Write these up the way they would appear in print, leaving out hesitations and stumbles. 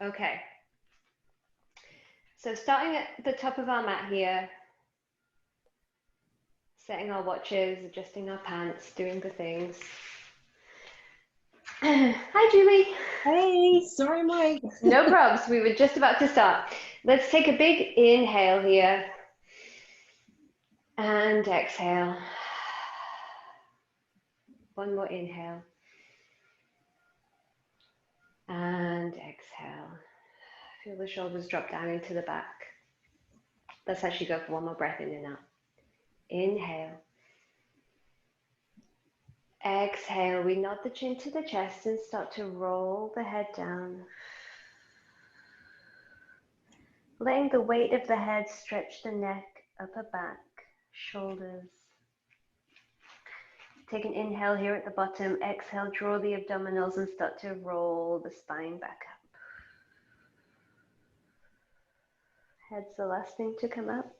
Okay. So starting at the top of our mat here, setting our watches, adjusting our pants, doing the things. Hi, Julie. Hey, sorry, Mike. No probs. We were just about to start. Let's take a big inhale here and exhale. One more inhale and exhale. Feel the shoulders drop down into the back. Let's actually go for one more breath in and out. Inhale. Exhale. We nod the chin to the chest and start to roll the head down. Letting the weight of the head stretch the neck, upper back, shoulders. Take an inhale here at the bottom. Exhale, draw the abdominals and start to roll the spine back up. Head's the last thing to come up.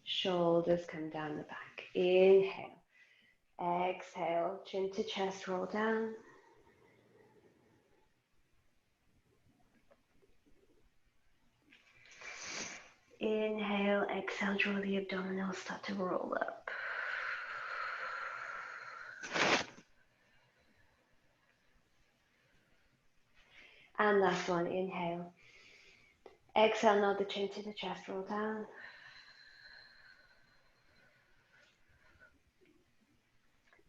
Shoulders come down the back. Inhale. Exhale, chin to chest, roll down. Inhale, exhale, draw the abdominals, start to roll up. And last one, inhale. Exhale, nod the chin to the chest, roll down.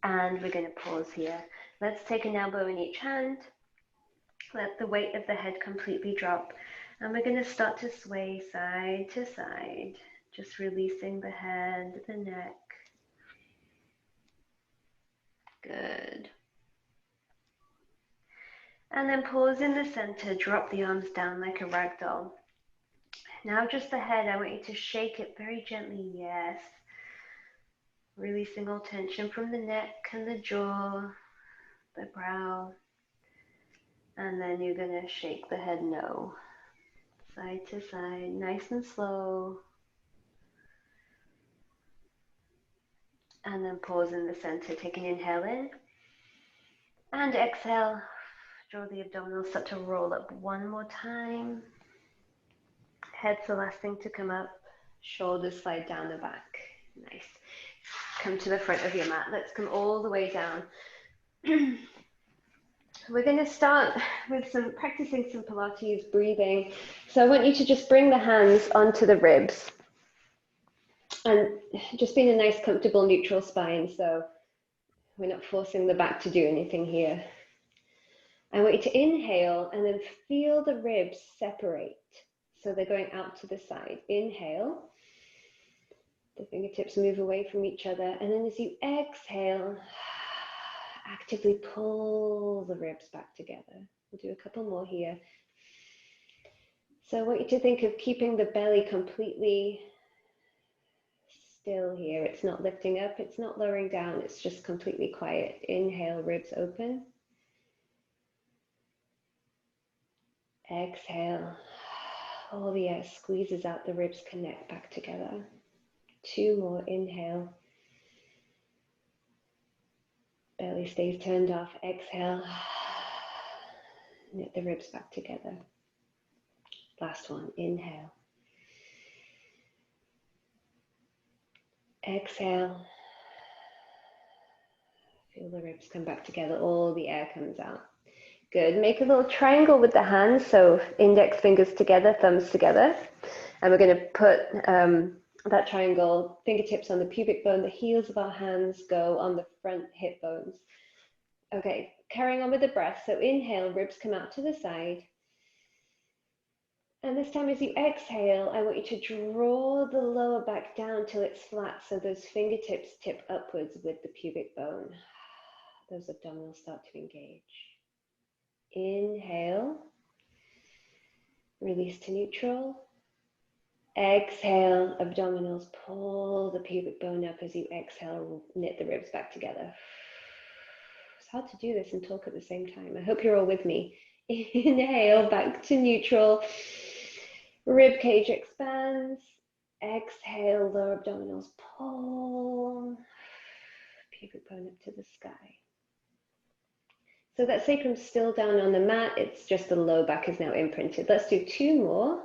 And we're going to pause here. Let's take an elbow in each hand. Let the weight of the head completely drop. And we're going to start to sway side to side, just releasing the head, the neck. Good. And then pause in the center, drop the arms down like a rag doll. Now just the head, I want you to shake it very gently, yes. Releasing all tension from the neck and the jaw, the brow. And then you're going to shake the head no. Side to side, nice and slow. And then pause in the center, take an inhale in. And exhale, draw the abdominals, start to roll up one more time. Head's the last thing to come up. Shoulders slide down the back. Nice. Come to the front of your mat. Let's come all the way down. We're going to start with practicing some Pilates breathing. So I want you to just bring the hands onto the ribs and just be in a nice, comfortable, neutral spine. So we're not forcing the back to do anything here. I want you to inhale and then feel the ribs separate. So they're going out to the side. Inhale. The fingertips move away from each other. And then as you exhale, actively pull the ribs back together. We'll do a couple more here. So I want you to think of keeping the belly completely still here. It's not lifting up, it's not lowering down, it's just completely quiet. Inhale, ribs open. Exhale. All the air squeezes out, the ribs connect back together. Two more, inhale. Belly stays turned off, exhale. Knit the ribs back together. Last one, inhale. Exhale. Feel the ribs come back together, all the air comes out. Good, make a little triangle with the hands, so index fingers together, thumbs together. And we're going to put that triangle, fingertips on the pubic bone, the heels of our hands go on the front hip bones. Okay, carrying on with the breath. So inhale, ribs come out to the side. And this time as you exhale, I want you to draw the lower back down till it's flat, so those fingertips tip upwards with the pubic bone. Those abdominals start to engage. Inhale, release to neutral. Exhale, abdominals, pull the pubic bone up as you exhale, knit the ribs back together. It's hard to do this and talk at the same time. I hope you're all with me. Inhale, back to neutral. Rib cage expands. Exhale, lower abdominals pull. Pubic bone up to the sky. So that sacrum's still down on the mat, it's just the low back is now imprinted. Let's do 2 more.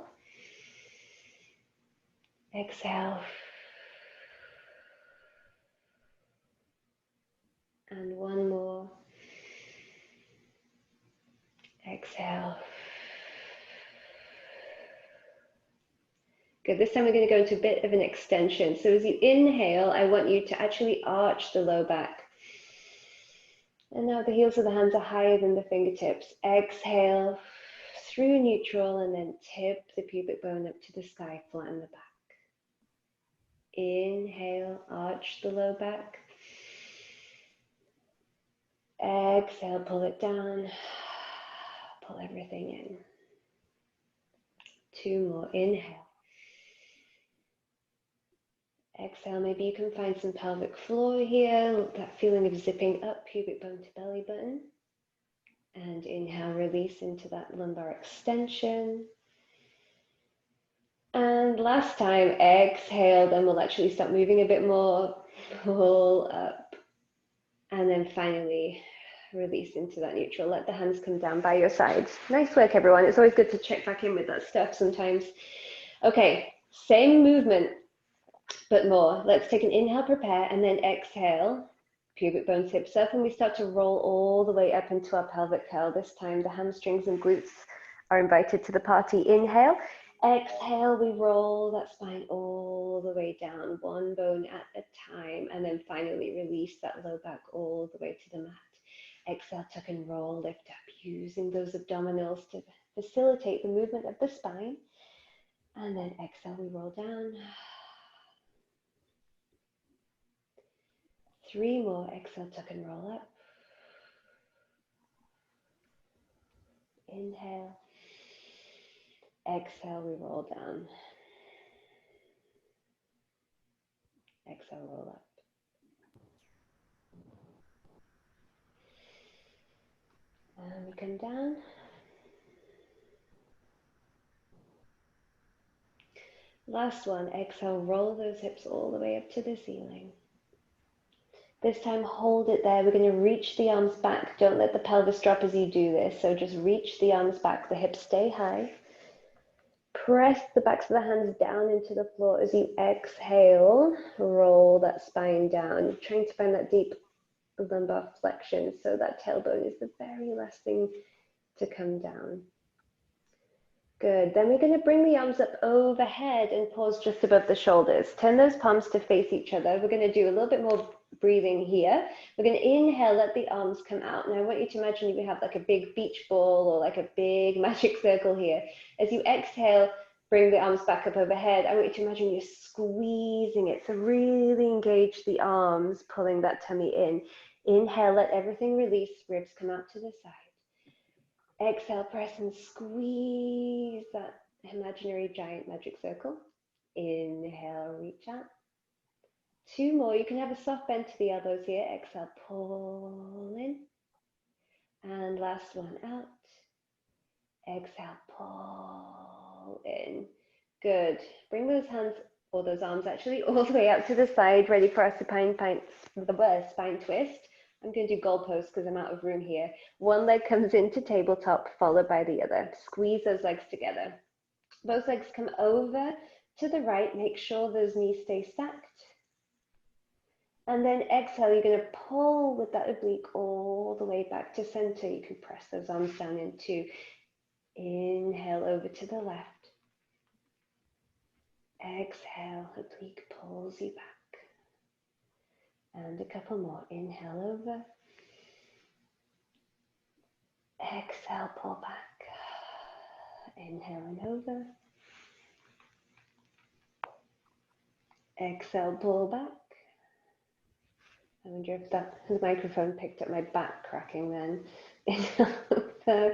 Exhale. And 1 more. Exhale. Good, this time we're going to go into a bit of an extension. So as you inhale, I want you to actually arch the low back. And now the heels of the hands are higher than the fingertips. Exhale through neutral and then tip the pubic bone up to the sky, flatten the back. Inhale, arch the low back. Exhale, pull it down. Pull everything in. 2 more, inhale. Exhale, maybe you can find some pelvic floor here, that feeling of zipping up, pubic bone to belly button. And inhale, release into that lumbar extension. And last time, exhale, then we'll actually start moving a bit more, pull up. And then finally, release into that neutral. Let the hands come down by your sides. Nice work, everyone. It's always good to check back in with that stuff sometimes. Okay, same movement, but more. Let's take an inhale, prepare, and then exhale. Pubic bone hips up, and we start to roll all the way up into our pelvic curl. This time, the hamstrings and glutes are invited to the party. Inhale. Exhale, we roll that spine all the way down, 1 bone at a time, and then finally release that low back all the way to the mat. Exhale, tuck and roll, lift up, using those abdominals to facilitate the movement of the spine. And then exhale, we roll down. 3 more, exhale, tuck and roll up. Inhale. Exhale, we roll down. Exhale, roll up. And we come down. Last one, exhale, roll those hips all the way up to the ceiling. This time, hold it there. We're going to reach the arms back. Don't let the pelvis drop as you do this. So just reach the arms back, the hips stay high. Press the backs of the hands down into the floor as you exhale. Roll that spine down. You're trying to find that deep lumbar flexion, so that tailbone is the very last thing to come down. Good. Then we're going to bring the arms up overhead and pause just above the shoulders. Turn those palms to face each other. We're going to do a little bit more breathing here. We're going to inhale, let the arms come out. And I want you to imagine you have like a big beach ball or like a big magic circle here. As you exhale, bring the arms back up overhead. I want you to imagine you're squeezing it. So really engage the arms, pulling that tummy in. Inhale, let everything release, ribs come out to the side. Exhale, press and squeeze that imaginary giant magic circle. Inhale, reach out. 2 more. You can have a soft bend to the elbows here. Exhale, pull in. And last one out. Exhale, pull in. Good. Bring those hands, or those arms actually, all the way out to the side, ready for our spine twist. I'm going to do goalpost because I'm out of room here. One leg comes into tabletop, followed by the other. Squeeze those legs together. Both legs come over to the right. Make sure those knees stay stacked. And then exhale, you're going to pull with that oblique all the way back to center. You can press those arms down into. Inhale over to the left. Exhale, oblique pulls you back. And a couple more. Inhale over. Exhale, pull back. Inhale and over. Exhale, pull back. I wonder if the microphone picked up my back cracking then. Inhale over.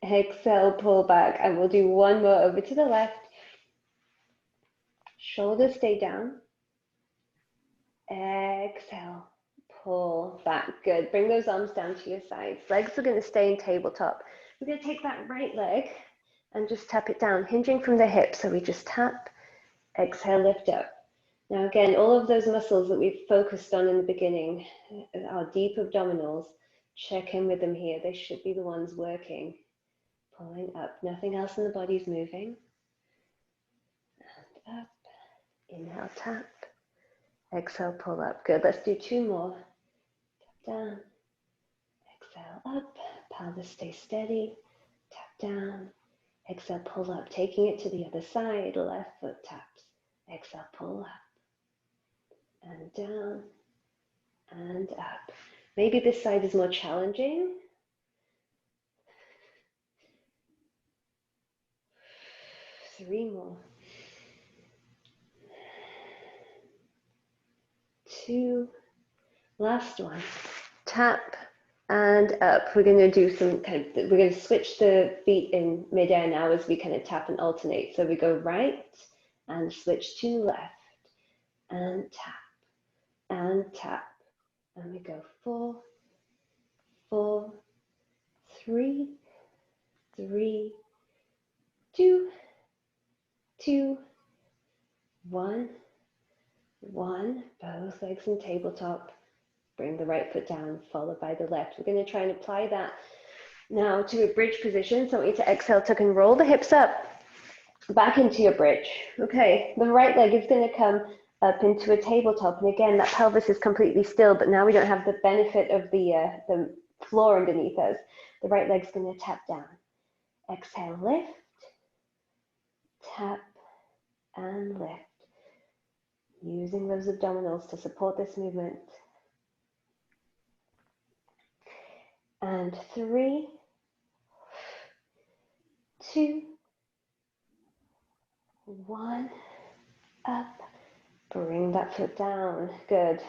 Exhale, pull back. And we'll do 1 more over to the left. Shoulders stay down. Exhale, pull back. Good. Bring those arms down to your sides. Legs are going to stay in tabletop. We're going to take that right leg and just tap it down, hinging from the hips. So we just tap, exhale, lift up. Now again, all of those muscles that we've focused on in the beginning, our deep abdominals, Check in with them here. They should be the ones working. Pulling up. Nothing else in the body's moving. And up. Inhale, tap. Exhale, pull up. Good. Let's do 2 more. Tap down. Exhale, up. Pelvis stay steady. Tap down. Exhale, pull up. Taking it to the other side. Left foot taps. Exhale, pull up. And down. And up. Maybe this side is more challenging. Three more. 2. Last one. Tap and up. We're going to do some we're going to switch the feet in midair now as we kind of tap and alternate. So we go right and switch to left and tap and tap. And we go 4, 4, 3, 3, 2, 2, 1, 1. Both legs in tabletop. Bring the right foot down, followed by the left. We're going to try and apply that now to a bridge position. So I want you to exhale, tuck and roll the hips up, back into your bridge. Okay, the right leg is going to come up into a tabletop. And again, that pelvis is completely still, but now we don't have the benefit of the floor underneath us. The right leg's going to tap down. Exhale, lift, tap, and lift. Using those abdominals to support this movement. And 3, 2, 1, up. Bring that foot down. Good.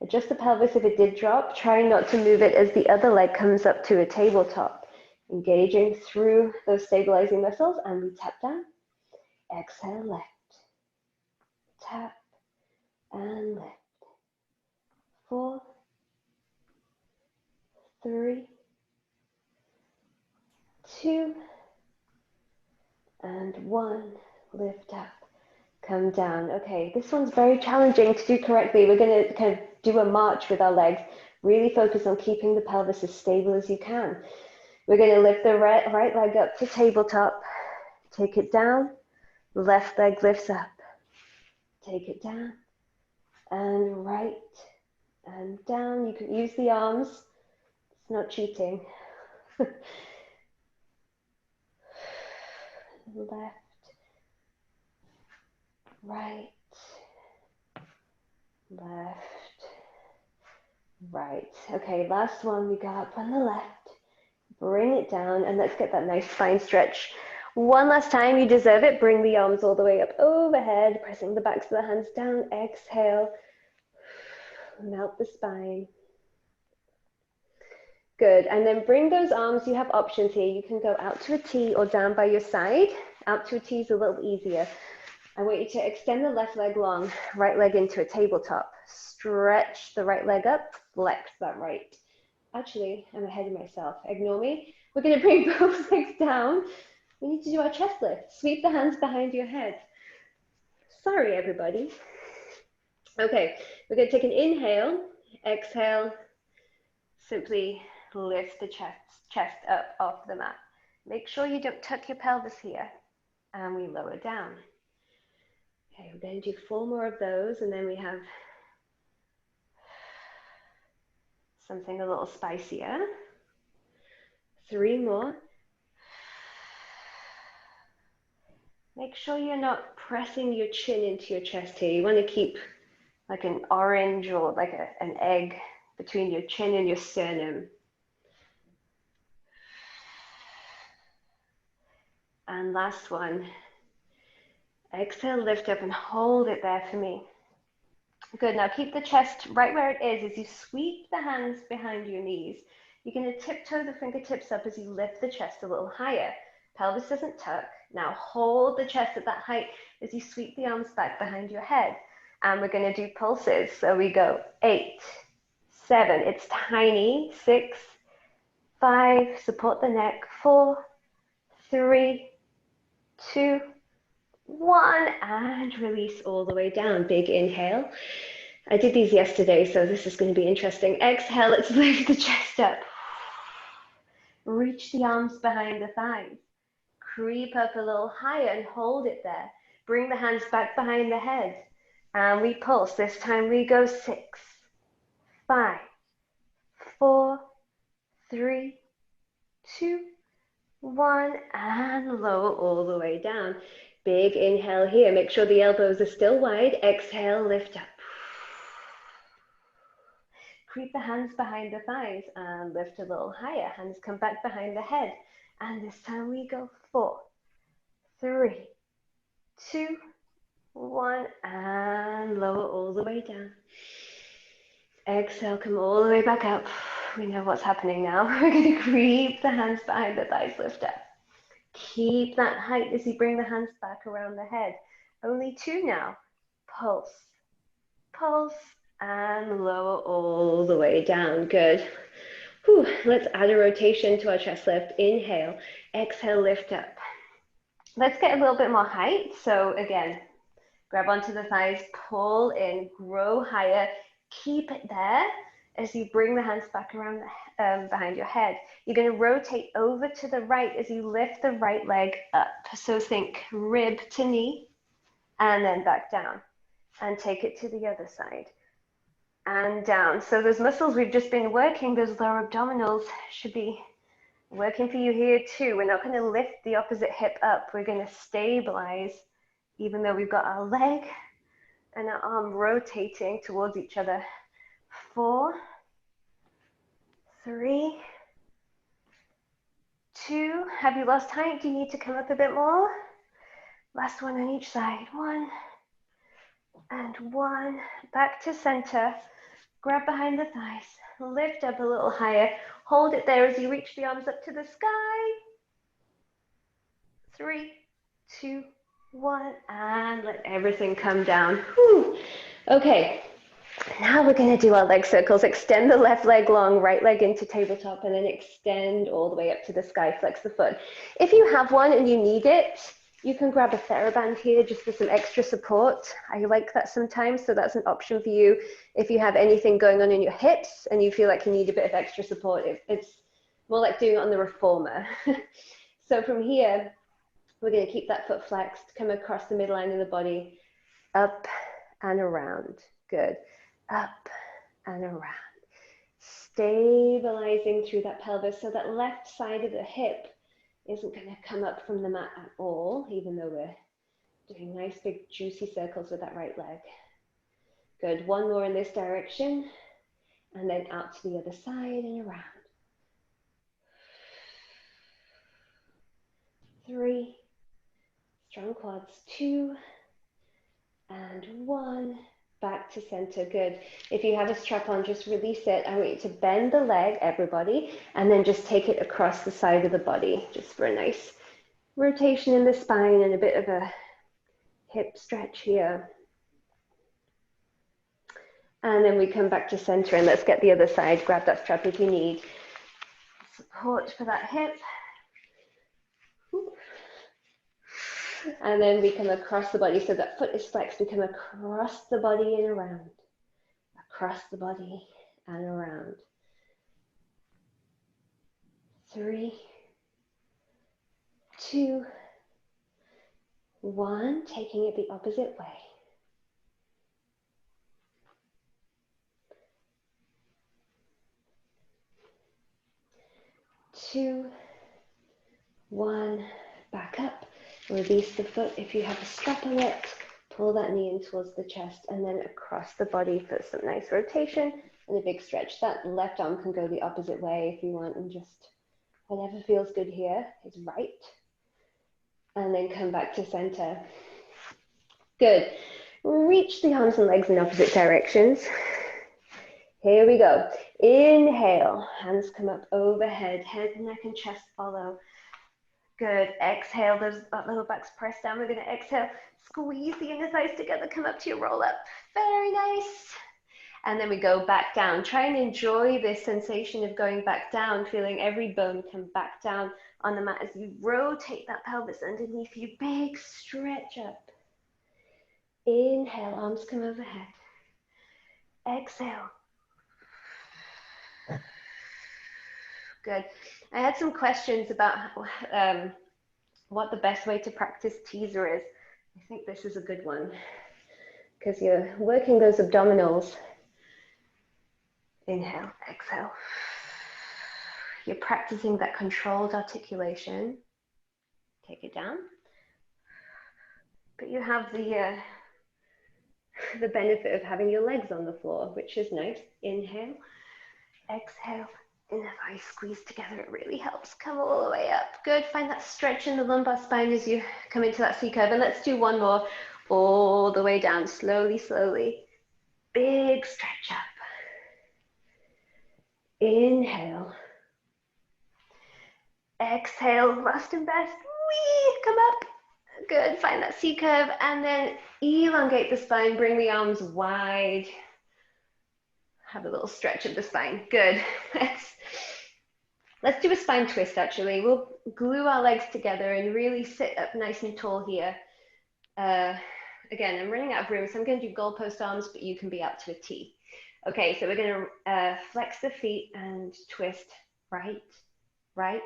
Adjust the pelvis if it did drop. Try not to move it as the other leg comes up to a tabletop. Engaging through those stabilizing muscles, and we tap down. Exhale, left. Tap and lift. 4, 3, 2, and 1. Lift up. Come down. Okay, this one's very challenging to do correctly. We're going to kind of do a march with our legs. Really focus on keeping the pelvis as stable as you can. We're going to lift the right leg up to tabletop. Take it down. Left leg lifts up. Take it down. And right and down. You can use the arms. It's not cheating. Left. Right, left, right. Okay, last one. We go up on the left. Bring it down, and let's get that nice spine stretch. One last time. You deserve it. Bring the arms all the way up overhead, pressing the backs of the hands down. Exhale. Melt the spine. Good. And then bring those arms. You have options here. You can go out to a T or down by your side. Out to a T is a little easier. I want you to extend the left leg long, right leg into a tabletop. Stretch the right leg up, flex that right. Actually, I'm ahead of myself. Ignore me. We're going to bring both legs down. We need to do our chest lift. Sweep the hands behind your head. Sorry, everybody. Okay, we're going to take an inhale. Exhale. Simply lift the chest up off the mat. Make sure you don't tuck your pelvis here. And we lower down. Okay, we're going to do 4 more of those, and then we have something a little spicier. 3 more. Make sure you're not pressing your chin into your chest here. You want to keep like an orange or like an egg between your chin and your sternum. And last one. Exhale, lift up and hold it there for me. Good, now keep the chest right where it is as you sweep the hands behind your knees. You're going to tiptoe the fingertips up as you lift the chest a little higher. Pelvis doesn't tuck. Now hold the chest at that height as you sweep the arms back behind your head. And we're going to do pulses. So we go 8, 7, it's tiny, 6, 5, support the neck, 4, 3, 2, 1, and release all the way down. Big inhale. I did these yesterday, so this is going to be interesting. Exhale, let's lift the chest up. Reach the arms behind the thighs. Creep up a little higher and hold it there. Bring the hands back behind the head. And we pulse. This time we go 6, 5, 4, 3, 2, 1, and lower all the way down. Big inhale here. Make sure the elbows are still wide. Exhale, lift up. Creep the hands behind the thighs and lift a little higher. Hands come back behind the head. And this time we go 4, 3, 2, 1, and lower all the way down. Exhale, come all the way back up. We know what's happening now. We're going to creep the hands behind the thighs, lift up. Keep that height as you bring the hands back around the head. Only 2 now. Pulse, pulse, and lower all the way down. Good. Whew. Let's add a rotation to our chest lift. Inhale, exhale, lift up. Let's get a little bit more height. So again, grab onto the thighs, pull in, grow higher. Keep it there as you bring the hands back around behind your head. You're going to rotate over to the right as you lift the right leg up. So think rib to knee and then back down and take it to the other side and down. So those muscles we've just been working, those lower abdominals, should be working for you here too. We're not going to lift the opposite hip up. We're going to stabilize even though we've got our leg and our arm rotating towards each other. 4, 3, 2. Have you lost height? Do you need to come up a bit more? Last one on each side. 1 and 1. Back to center. Grab behind the thighs. Lift up a little higher. Hold it there as you reach the arms up to the sky. 3, 2, 1, and let everything come down. Whew. Okay. Now we're going to do our leg circles. Extend the left leg long, right leg into tabletop, and then extend all the way up to the sky. Flex the foot. If you have one and you need it, you can grab a TheraBand here just for some extra support. I like that sometimes, so that's an option for you. If you have anything going on in your hips and you feel like you need a bit of extra support, it's more like doing it on the reformer. So from here, we're going to keep that foot flexed, come across the midline of the body, up and around. Good. Up and around. Stabilizing through that pelvis so that left side of the hip isn't going to come up from the mat at all, even though we're doing nice big juicy circles with that right leg. Good. One more in this direction and then out to the other side and around. 3. Strong quads. 2 and 1. Back to center. Good. If you have a strap on, just release it. I want you to bend the leg, everybody, and then just take it across the side of the body, just for a nice rotation in the spine and a bit of a hip stretch here. And then we come back to center and let's get the other side. Grab that strap if you need. Support for that hip. And then we come across the body, so that foot is flexed. We come across the body and around. Across the body and around. 3, 2, 1. Taking it the opposite way. 2, 1. Back up. Release the foot. If you have a strap on it, pull that knee in towards the chest and then across the body for some nice rotation and a big stretch. That left arm can go the opposite way if you want, and just whatever feels good here is right. And then come back to center. Good. Reach the arms and legs in opposite directions. Here we go. Inhale. Hands come up overhead. Head, neck, and chest follow. Good. Exhale, those lower backs press down. We're going to exhale, squeeze the inner thighs together, come up to your roll up. Very nice. And then we go back down. Try and enjoy this sensation of going back down, feeling every bone come back down on the mat as you rotate that pelvis underneath you. Big stretch up. Inhale, arms come overhead. Exhale. Good. I had some questions about what the best way to practice teaser is. I think this is a good one because you're working those abdominals. Inhale, exhale. You're practicing that controlled articulation. Take it down. But you have the benefit of having your legs on the floor, which is nice. Inhale, exhale. And if I squeeze together, it really helps. Come all the way up. Good. Find that stretch in the lumbar spine as you come into that C curve. And let's do one more all the way down. Slowly, slowly. Big stretch up. Inhale. Exhale. Last and best. Whee! Come up. Good. Find that C curve. And then elongate the spine. Bring the arms wide. Have a little stretch of the spine. Good. Let's do a spine twist, actually. We'll glue our legs together and really sit up nice and tall here. Again, I'm running out of room, so I'm going to do goalpost arms, but you can be out to a T. Okay, so we're going to flex the feet and twist right, right,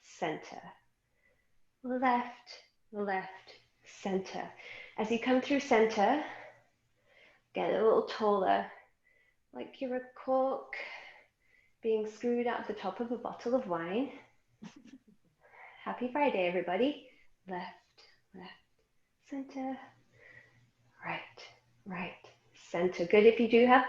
center. Left, left, center. As you come through center, get a little taller, like you're a cork being screwed out of the top of a bottle of wine. Happy Friday, everybody. Left, left, center, right, right, center. Good. If you do have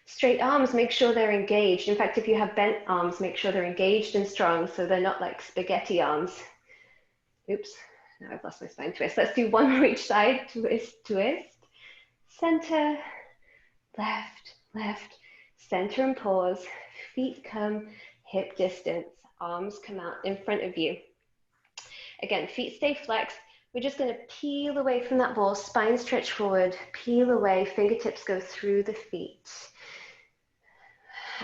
straight arms, make sure they're engaged. In fact, if you have bent arms, make sure they're engaged and strong so they're not like spaghetti arms. Oops, now I've lost my spine twist. Let's do one more each side. Twist, twist, center, left, left, center and pause. Feet come hip distance. Arms come out in front of you. Again, feet stay flexed. We're just going to peel away from that ball, spine stretch forward, peel away, fingertips go through the feet.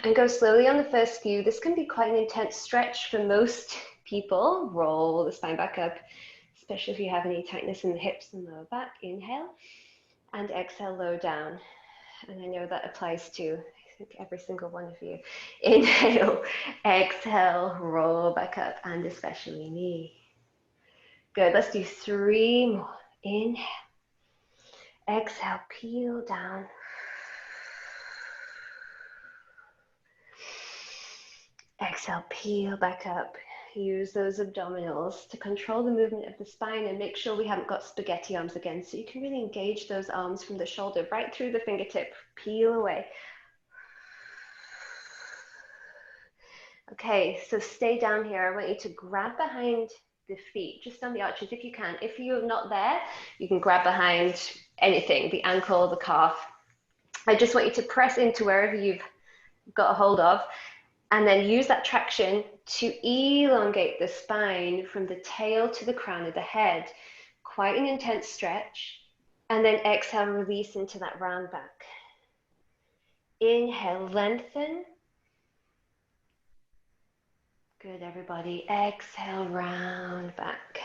And go slowly on the first few. This can be quite an intense stretch for most people. Roll the spine back up, especially if you have any tightness in the hips and lower back. Inhale and exhale, low down. And I know that applies to, I think, every single one of you. Inhale, exhale, roll back up, and especially me. Good, let's do 3 more. Inhale, exhale, peel down. Exhale, peel back up. Use those abdominals to control the movement of the spine and make sure we haven't got spaghetti arms again. So you can really engage those arms from the shoulder right through the fingertip. Peel away. Okay, so stay down here. I want you to grab behind the feet, just on the arches if you can. If you're not there, you can grab behind anything, the ankle, the calf. I just want you to press into wherever you've got a hold of, and then use that traction to elongate the spine from the tail to the crown of the head. Quite an intense stretch. And then exhale, release into that round back. Inhale, lengthen. Good, everybody. Exhale, round back.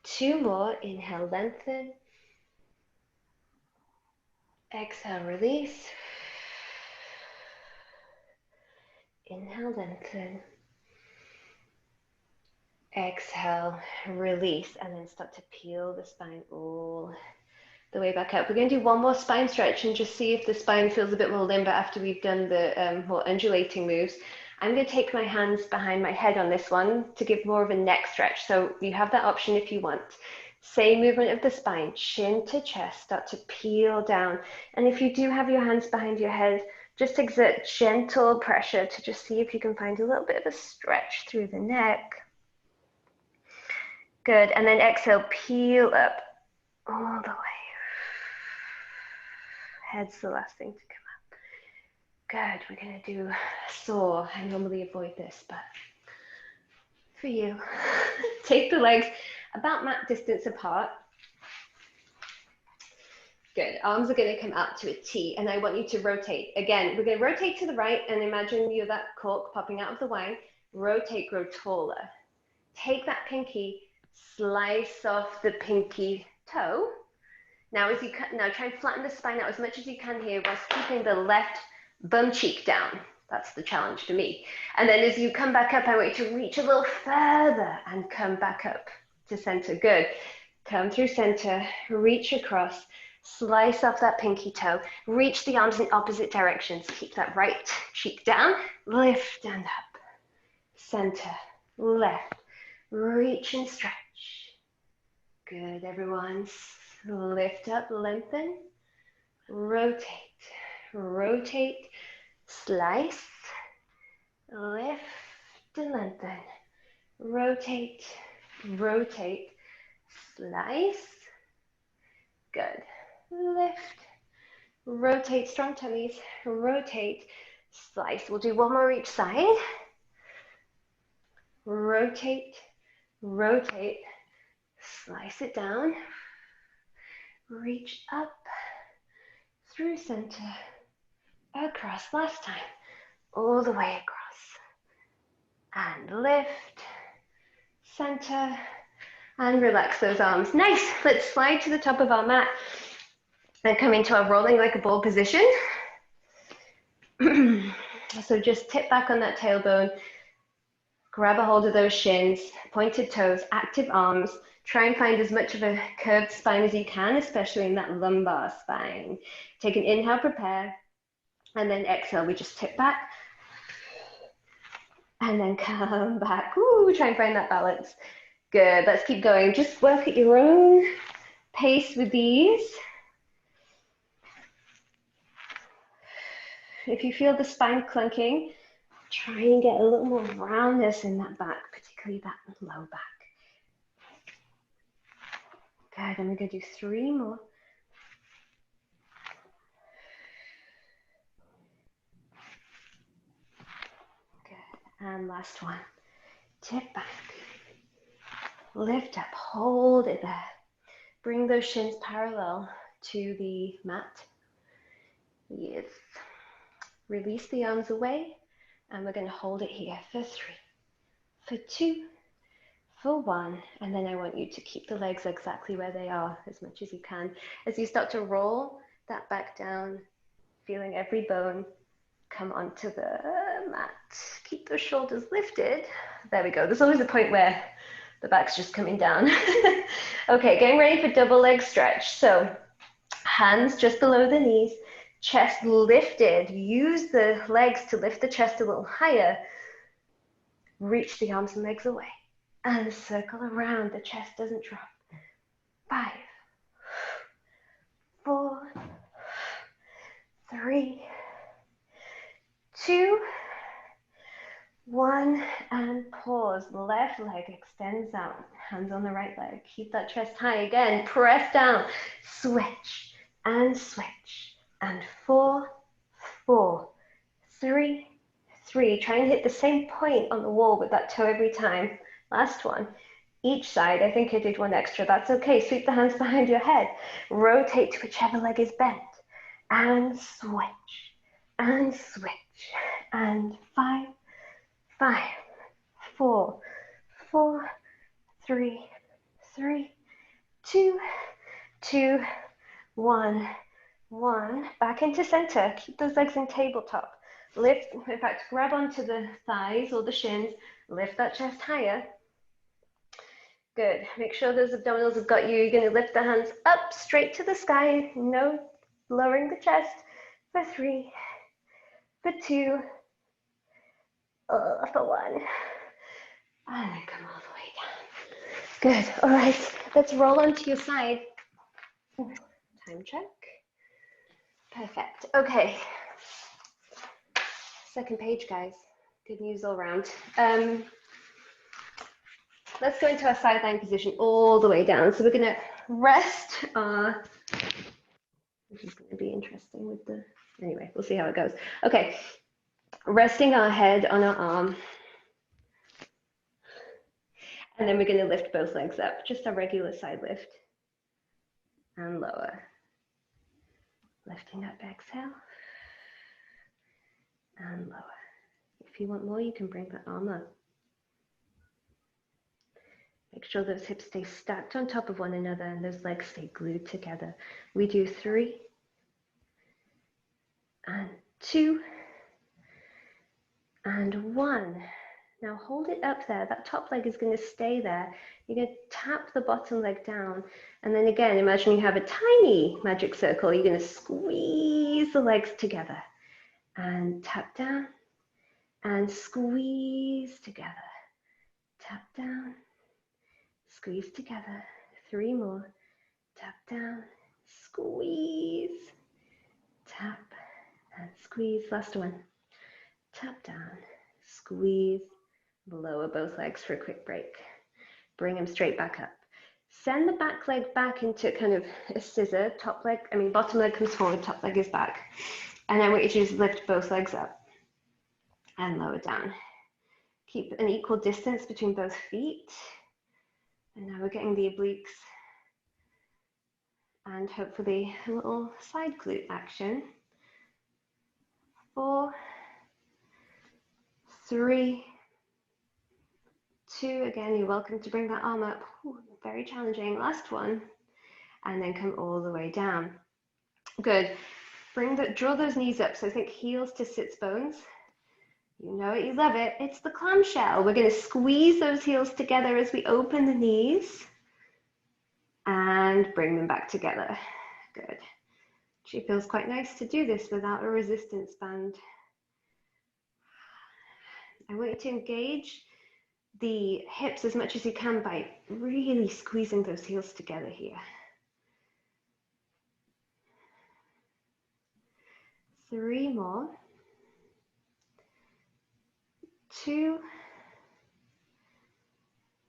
2 more. Inhale, lengthen. Exhale, release. Inhale, lengthen. Exhale, release, and then start to peel the spine all the way back up. We're going to do one more spine stretch and just see if the spine feels a bit more limber after we've done the more undulating moves. I'm going to take my hands behind my head on this one to give more of a neck stretch. So you have that option if you want. Same movement of the spine, chin to chest, start to peel down. And if you do have your hands behind your head, just exert gentle pressure to just see if you can find a little bit of a stretch through the neck. Good, and then exhale, peel up all the way. Head's the last thing to come up. Good, we're gonna do a saw. I normally avoid this, but for you, take the legs about mat distance apart. Good, arms are gonna come out to a T, and I want you to rotate. Again, we're gonna rotate to the right, and imagine you're that cork popping out of the wine. Rotate, grow taller. Take that pinky, slice off the pinky toe. Now, as you now try and flatten the spine out as much as you can here, whilst keeping the left bum cheek down. That's the challenge for me. And then as you come back up, I want you to reach a little further and come back up to center. Good. Come through center, reach across, slice off that pinky toe, reach the arms in opposite directions. Keep that right cheek down, lift and up. Center, left, reach and stretch. Good, everyone. Lift up, lengthen, rotate, rotate, slice, lift and lengthen, rotate, rotate, slice, good, lift, rotate, strong tummies, rotate, slice. We'll do one more each side, rotate, rotate, slice it down, reach up, through center, across, last time, all the way across, and lift, center, and relax those arms. Nice. Let's slide to the top of our mat and come into our rolling like a ball position. So just tip back on that tailbone, grab a hold of those shins, pointed toes, active arms. Try and find as much of a curved spine as you can, especially in that lumbar spine. Take an inhale, prepare, and then exhale. We just tip back and then come back. Ooh, try and find that balance. Good, let's keep going. Just work at your own pace with these. If you feel the spine clunking, try and get a little more roundness in that back, particularly that low back. Good, and we're going to do 3 more. Good, and last one. Tip back, lift up, hold it there. Bring those shins parallel to the mat. Yes. Release the arms away, and we're going to hold it here for 3, for 2, for 1, and then I want you to keep the legs exactly where they are as much as you can. As you start to roll that back down, feeling every bone come onto the mat. Keep those shoulders lifted. There we go. There's always a point where the back's just coming down. Okay, getting ready for double leg stretch. So hands just below the knees, chest lifted. Use the legs to lift the chest a little higher. Reach the arms and legs away and circle around. The chest doesn't drop. 5, 4, 3, 2, 1, and pause. Left leg extends out. Hands on the right leg. Keep that chest high. Again, press down. Switch and switch. And 4, 4, 3, 3. Try and hit the same point on the wall with that toe every time. Last one. Each side. I think I did one extra. That's okay. Sweep the hands behind your head. Rotate to whichever leg is bent. And switch. And switch. And 5, 5, 4, 4, 3, 3, 2, 2, 1, 1. Back into center. Keep those legs in tabletop. Lift, in fact, grab onto the thighs or the shins. Lift that chest higher. Good. Make sure those abdominals have got you. You're going to lift the hands up straight to the sky. No lowering the chest. For 3, for 2, for 1. And then come all the way down. Good. All right. Let's roll onto your side. Time check. Perfect. Okay. Second page, guys. Good news all around. Let's go into our sideline position all the way down. So we're going to rest our, this is going to be interesting with the, anyway, we'll see how it goes. Okay, resting our head on our arm. And then we're going to lift both legs up, just a regular side lift. And lower. Lifting up, exhale. And lower. If you want more, you can bring that arm up. Make sure those hips stay stacked on top of one another and those legs stay glued together. We do 3 and 2 and 1. Now hold it up there. That top leg is going to stay there. You're going to tap the bottom leg down. And then again, imagine you have a tiny magic circle. You're going to squeeze the legs together and tap down and squeeze together. Tap down, squeeze together. 3 more. Tap down, squeeze, tap and squeeze. Last one. Tap down, squeeze. Lower both legs for a quick break. Bring them straight back up. Send the back leg back into kind of a scissor. Bottom leg comes forward, top leg is back. And I want you to just lift both legs up and lower down. Keep an equal distance between both feet. And now we're getting the obliques and hopefully a little side glute action. 4, 3, 2, again, you're welcome to bring that arm up. Ooh, very challenging. Last one. And then come all the way down. Good. Draw those knees up. So think heels to sits bones. You know it, you love it. It's the clamshell. We're going to squeeze those heels together as we open the knees and bring them back together. Good. She feels quite nice to do this without a resistance band. I want you to engage the hips as much as you can by really squeezing those heels together here. 3 more. 2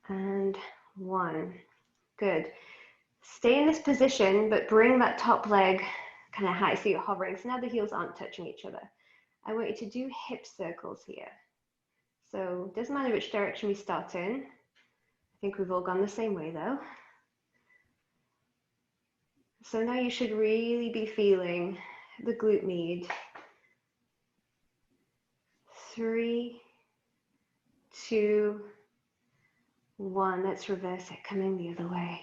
and 1. Good. Stay in this position, but bring that top leg kind of high so you're hovering. So now the heels aren't touching each other. I want you to do hip circles here. So it doesn't matter which direction we start in. I think we've all gone the same way though. So now you should really be feeling the glute med. 3, 2, 1. Let's reverse it, coming the other way.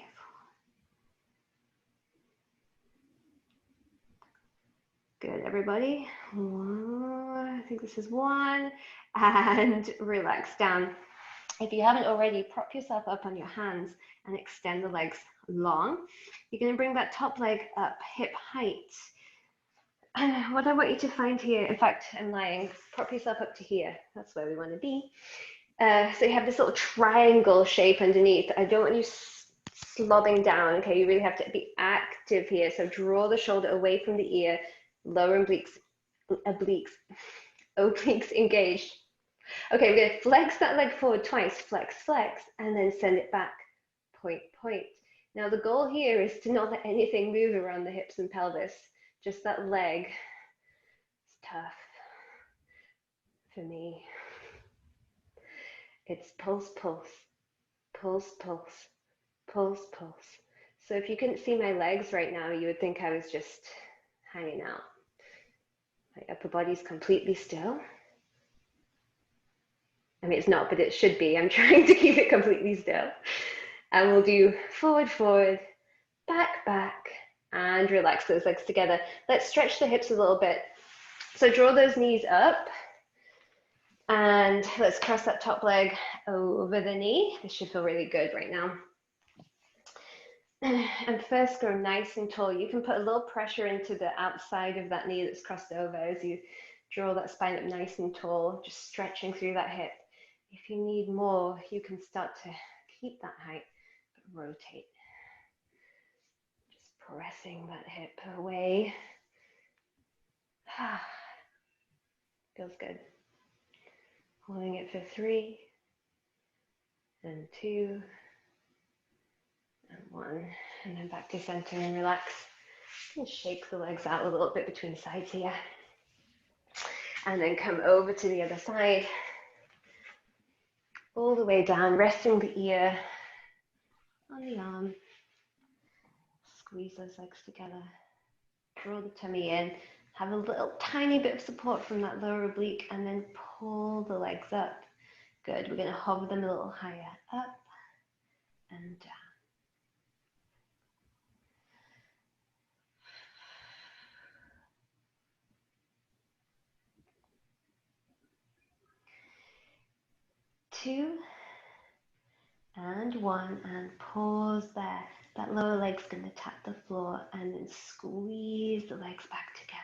Good, everybody. I think this is 1. And relax down. If you haven't already, prop yourself up on your hands and extend the legs long. You're going to bring that top leg up, hip height. What I want you to find here, in fact, I'm lying, prop yourself up to here. That's where we want to be. So you have this little triangle shape underneath. I don't want you slobbing down, okay? You really have to be active here. So draw the shoulder away from the ear, lower obliques engaged. Okay, we're going to flex that leg forward twice, flex, flex, and then send it back, point, point. Now the goal here is to not let anything move around the hips and pelvis, just that leg. It's tough for me. It's pulse, pulse, pulse, pulse, pulse, pulse. So if you couldn't see my legs right now, you would think I was just hanging out. My upper body's completely still. I mean, it's not, but it should be. I'm trying to keep it completely still. And we'll do forward, forward, back, back, and relax those legs together. Let's stretch the hips a little bit. So draw those knees up. And let's cross that top leg over the knee. This should feel really good right now. And first grow nice and tall. You can put a little pressure into the outside of that knee that's crossed over as you draw that spine up nice and tall, just stretching through that hip. If you need more, you can start to keep that height, but rotate. Just pressing that hip away. Feels good. Holding it for 3, and 2, and 1, and then back to center and relax. And shake the legs out a little bit between sides here. And then come over to the other side. All the way down, resting the ear on the arm. Squeeze those legs together. Draw the tummy in. Have a little tiny bit of support from that lower oblique, and then pull the legs up. Good. We're going to hover them a little higher. Up and down. 2, and 1, and pause there. That lower leg's going to tap the floor, and then squeeze the legs back together.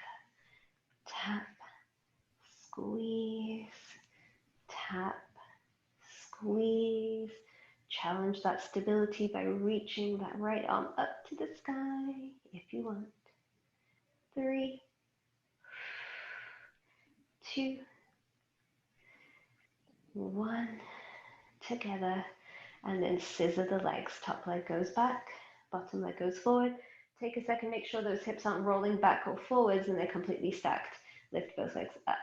Tap, squeeze, tap, squeeze. Challenge that stability by reaching that right arm up to the sky if you want. 3, 2, 1, together, and then scissor the legs. Top leg goes back, bottom leg goes forward. Take a second, make sure those hips aren't rolling back or forwards and they're completely stacked. Lift both legs up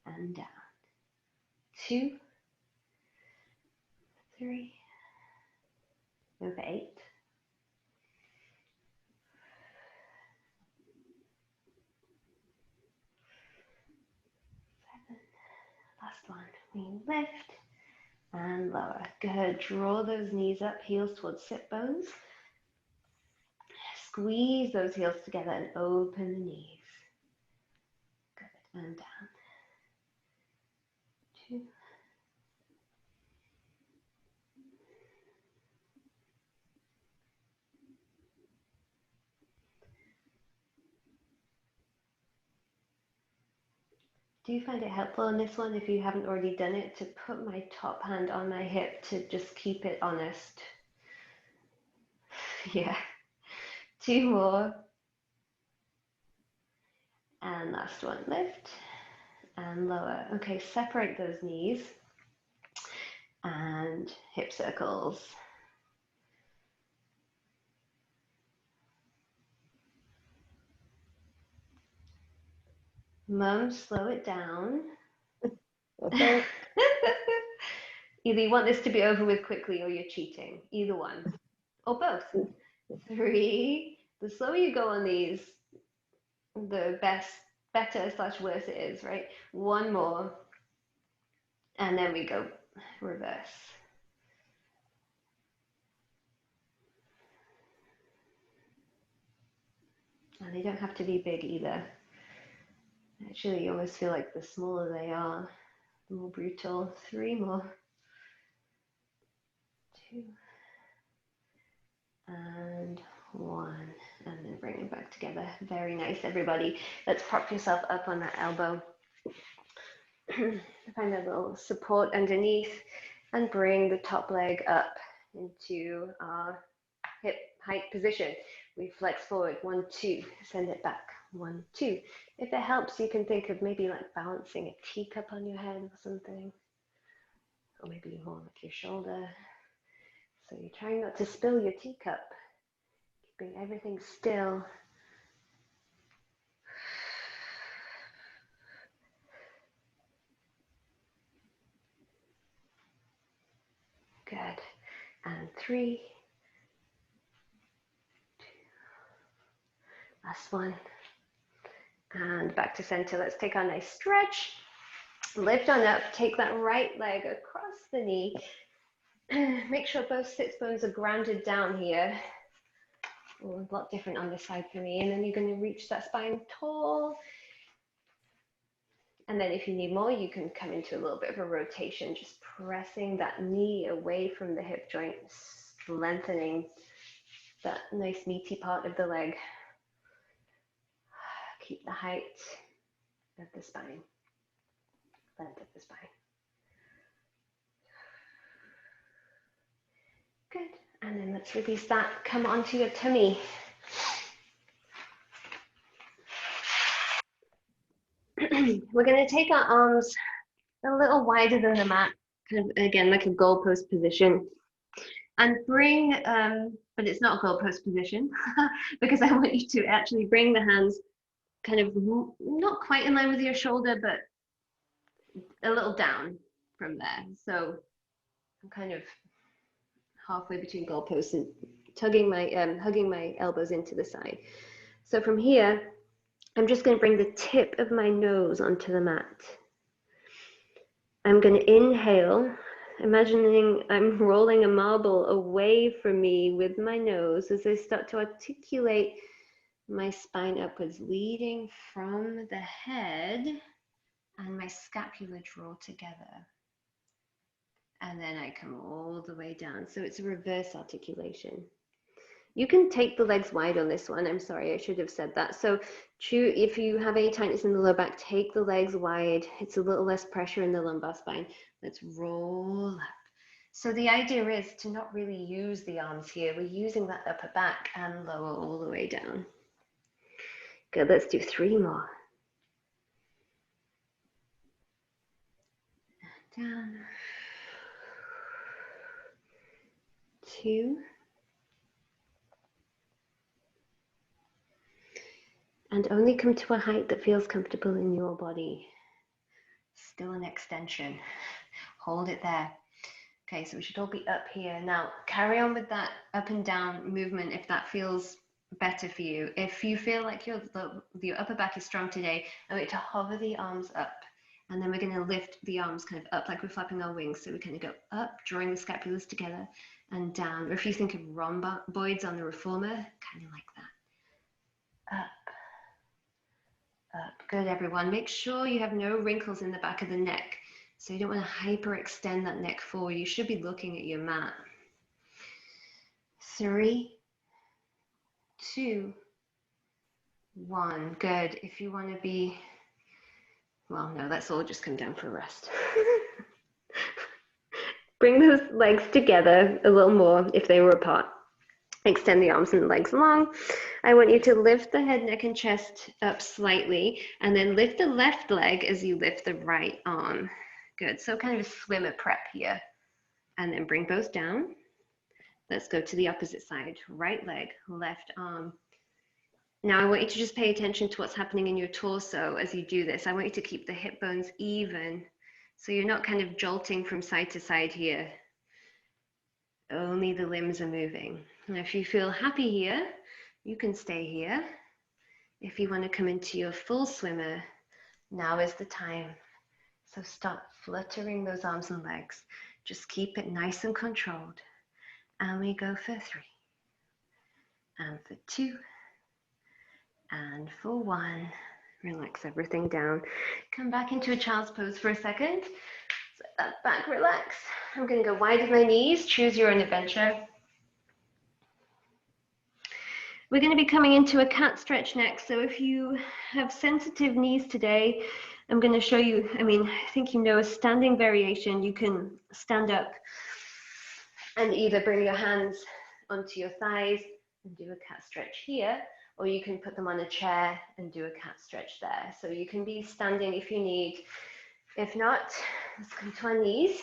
and down. 2, 3, over 8. 7, last one. We lift and lower. Good, draw those knees up, heels towards sit bones. Squeeze those heels together and open the knees. Good, and down. 2. Do you find it helpful in this one, if you haven't already done it, to put my top hand on my hip to just keep it honest? Yeah. 2 more. And last one, lift and lower. Okay, separate those knees and hip circles. Mum, slow it down. Okay. Either you want this to be over with quickly or you're cheating. Either one. Or both. 3. The slower you go on these, the better/worse it is, right? 1 more. And then we go reverse. And they don't have to be big either. Actually, you almost feel like the smaller they are, the more brutal. 3 more. 2. And 1. And then bring it back together. Very nice, everybody. Let's prop yourself up on that elbow. Find a little support underneath and bring the top leg up into our hip height position. We flex forward, 1, 2, send it back, 1, 2. If it helps, you can think of maybe like balancing a teacup on your head or something, or maybe more like your shoulder. So you're trying not to spill your teacup, keeping everything still. Good. And 3, 2, last one. And back to center. Let's take our nice stretch. Lift on up, take that right leg across the knee. Make sure both sits bones are grounded down here. Oh, a lot different on this side for me. And then you're going to reach that spine tall. And then if you need more, you can come into a little bit of a rotation, just pressing that knee away from the hip joint, strengthening that nice meaty part of the leg. Keep the height of the spine, length of the spine. Good. And then let's release that. Come onto your tummy. We're going to take our arms a little wider than the mat, kind of, again, like a goalpost position. And bring, but it's not a goalpost position, because I want you to actually bring the hands kind of not quite in line with your shoulder, but a little down from there. So I'm kind of halfway between goalposts and hugging my elbows into the side. So from here, I'm just going to bring the tip of my nose onto the mat. I'm going to inhale, imagining I'm rolling a marble away from me with my nose as I start to articulate my spine upwards, leading from the head, and my scapula draw together. and then I come all the way down. So it's a reverse articulation. You can take the legs wide on this one. I'm sorry, I should have said that. So if you have any tightness in the lower back, take the legs wide. It's a little less pressure in the lumbar spine. Let's roll up. So the idea is to not really use the arms here. We're using that upper back and lower all the way down. Good, let's do 3 more. Down. 2. And only come to a height that feels comfortable in your body. Still an extension. Hold it there. Okay, so we should all be up here. Now, carry on with that up and down movement if that feels better for you. If you feel like your upper back is strong today, I want you to hover the arms up. And then we're going to lift the arms kind of up like we're flapping our wings. So we kind of go up, drawing the scapulas together, and down. Or if you think of rhomboids on the reformer, kind of like that. Up. Up. Good, everyone. Make sure you have no wrinkles in the back of the neck. So you don't want to hyperextend that neck forward. You should be looking at your mat. 3, 2, 1. Good. If you want to be, well, no, let's all just come down for a rest. Bring those legs together a little more if they were apart. Extend the arms and the legs long. I want you to lift the head, neck, and chest up slightly, and then lift the left leg as you lift the right arm. Good, so kind of a swimmer prep here. And then bring both down. Let's go to the opposite side. Right leg, left arm. Now I want you to just pay attention to what's happening in your torso as you do this. I want you to keep the hip bones even, so you're not kind of jolting from side to side here. Only the limbs are moving. And if you feel happy here, you can stay here. If you want to come into your full swimmer, now is the time. So stop fluttering those arms and legs. Just keep it nice and controlled. And we go for 3, and for 2, and for 1. Relax everything down. Come back into a child's pose for a second. Let that back relax. I'm going to go wide with my knees. Choose your own adventure. We're going to be coming into a cat stretch next. So if you have sensitive knees today, I'm going to show you, I think you know a standing variation. You can stand up and either bring your hands onto your thighs and do a cat stretch here, or you can put them on a chair and do a cat stretch there. So you can be standing if you need. If not, let's come to our knees.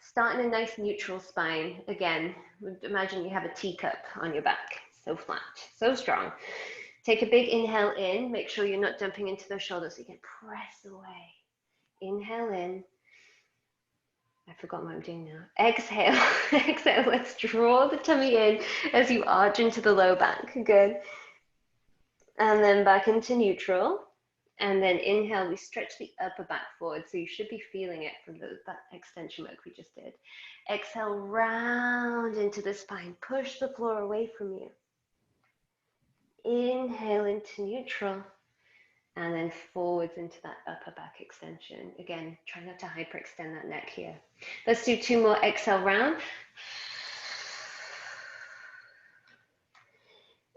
Start in a nice neutral spine. Again, imagine you have a teacup on your back. So flat, so strong. Take a big inhale in. Make sure you're not dumping into those shoulders so you can press away. Inhale in. I forgot what I'm doing now. Exhale. Exhale. Let's draw the tummy in as you arch into the low back. Good. And then back into neutral. And then inhale, we stretch the upper back forward. So you should be feeling it from that extension work we just did. Exhale, round into the spine. Push the floor away from you. Inhale into neutral. And then forwards into that upper back extension. Again, try not to hyperextend that neck here. Let's do 2 more. Exhale, round.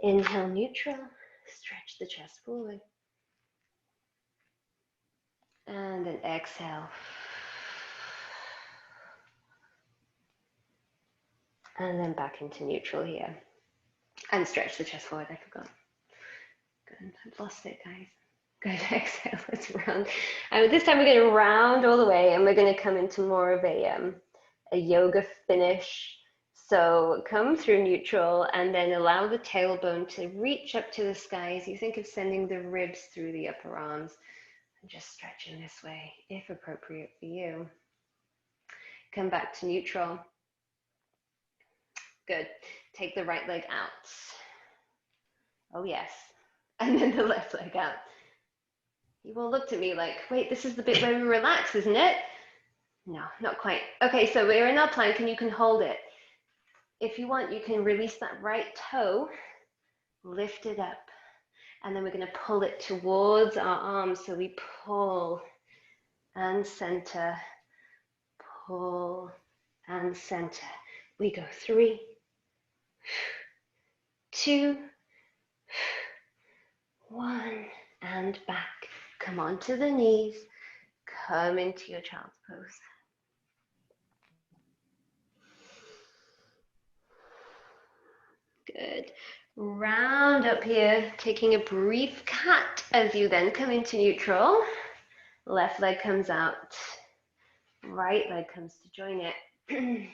Inhale, neutral. Stretch the chest forward. And then exhale. And then back into neutral here. And stretch the chest forward, I forgot. Good, I've lost it, guys. Good, exhale, let's round. And this time we're going to round all the way and we're going to come into more of a yoga finish. So come through neutral and then allow the tailbone to reach up to the sky as you think of sending the ribs through the upper arms. And just stretching this way, if appropriate for you. Come back to neutral. Good. Take the right leg out. Oh, yes. And then the left leg out. You all looked at me like, wait, this is the bit where we relax, isn't it? No, not quite. Okay, so we're in our plank and you can hold it. If you want, you can release that right toe, lift it up, and then we're going to pull it towards our arms. So we pull and center, pull, and center. We go 3, 2, 1, and back. Come onto the knees, come into your child's pose. Good. Round up here, taking a brief cat as you then come into neutral. Left leg comes out, right leg comes to join it.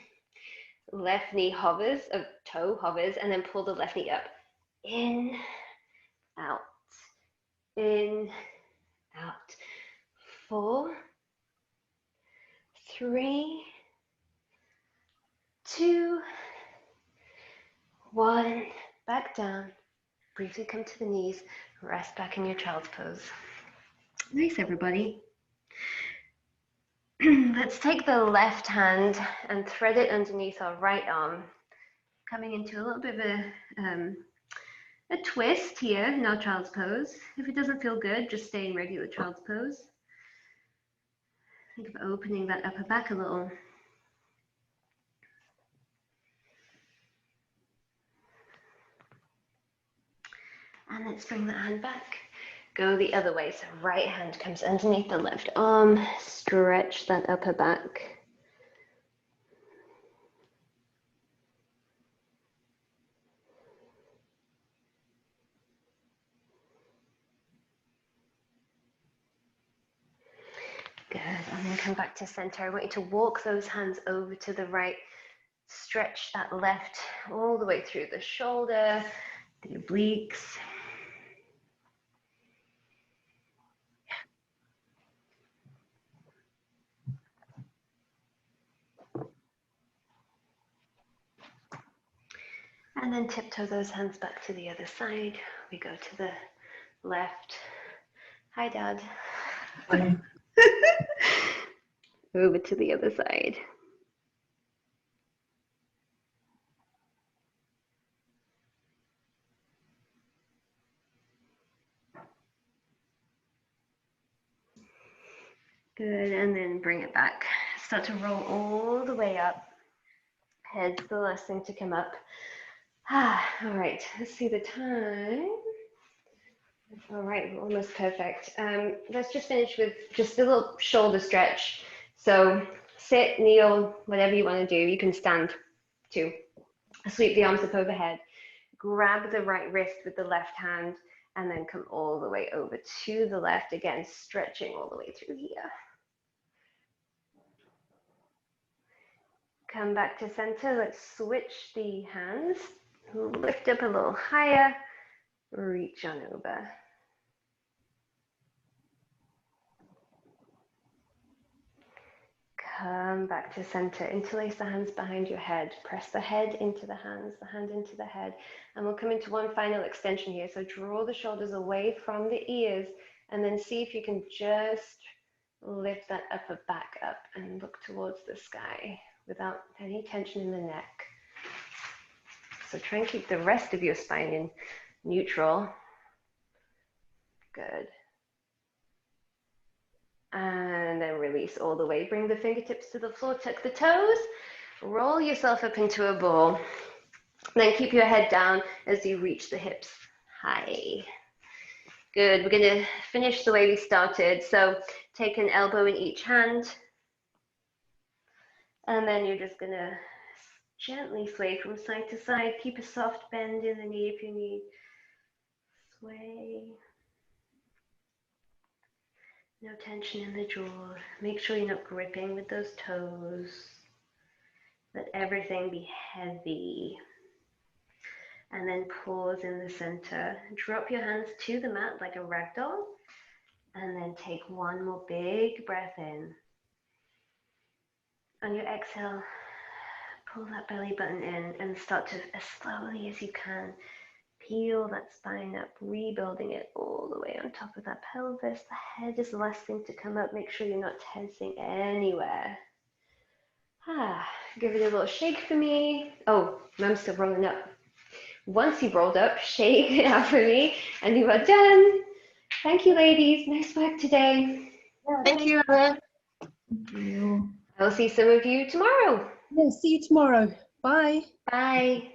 Left knee hovers, toe hovers, and then pull the left knee up. In, out, in, out. 4, 3, 2, 1. Back down. Briefly come to the knees. Rest back in your child's pose. Nice, everybody. Let's take the left hand and thread it underneath our right arm, coming into a little bit of a twist here in our child's pose. If it doesn't feel good, just stay in regular child's pose. Think of opening that upper back a little. And let's bring the hand back. Go the other way. So right hand comes underneath the left arm. Stretch that upper back. Good. And then come back to center. I want you to walk those hands over to the right. Stretch that left all the way through the shoulder, the obliques. And then tiptoe those hands back to the other side. We go to the left. Hi, Dad. Hi. Over to the other side. Good, and then bring it back. Start to roll all the way up. Head's the last thing to come up. All right, let's see the time. All right, we're almost perfect. Let's just finish with just a little shoulder stretch. So sit, kneel, whatever you want to do. You can stand too. Sweep the arms up overhead. Grab the right wrist with the left hand and then come all the way over to the left. Again, stretching all the way through here. Come back to center. Let's switch the hands. Lift up a little higher. Reach on over. Come back to center. Interlace the hands behind your head. Press the head into the hands, the hand into the head. And we'll come into one final extension here. So draw the shoulders away from the ears and then see if you can just lift that upper back up and look towards the sky without any tension in the neck. So try and keep the rest of your spine in neutral. Good. And then release all the way. Bring the fingertips to the floor, tuck the toes, roll yourself up into a ball. Then keep your head down as you reach the hips high. Good, we're gonna finish the way we started. So take an elbow in each hand. And then you're just gonna gently sway from side to side. Keep a soft bend in the knee if you need. Sway. No tension in the jaw. Make sure you're not gripping with those toes. Let everything be heavy. And then pause in the center. Drop your hands to the mat like a ragdoll. And then take one more big breath in. On your exhale, pull that belly button in and start to, as slowly as you can, peel that spine up, rebuilding it all the way on top of that pelvis. The head is the last thing to come up. Make sure you're not tensing anywhere. Give it a little shake for me. Oh, Mum's still rolling up. Once you've rolled up, shake it out for me, and you are done. Thank you, ladies. Nice work today. Yeah, Thank you. thank you. I'll see some of you tomorrow. Yeah, see you tomorrow. Bye. Bye.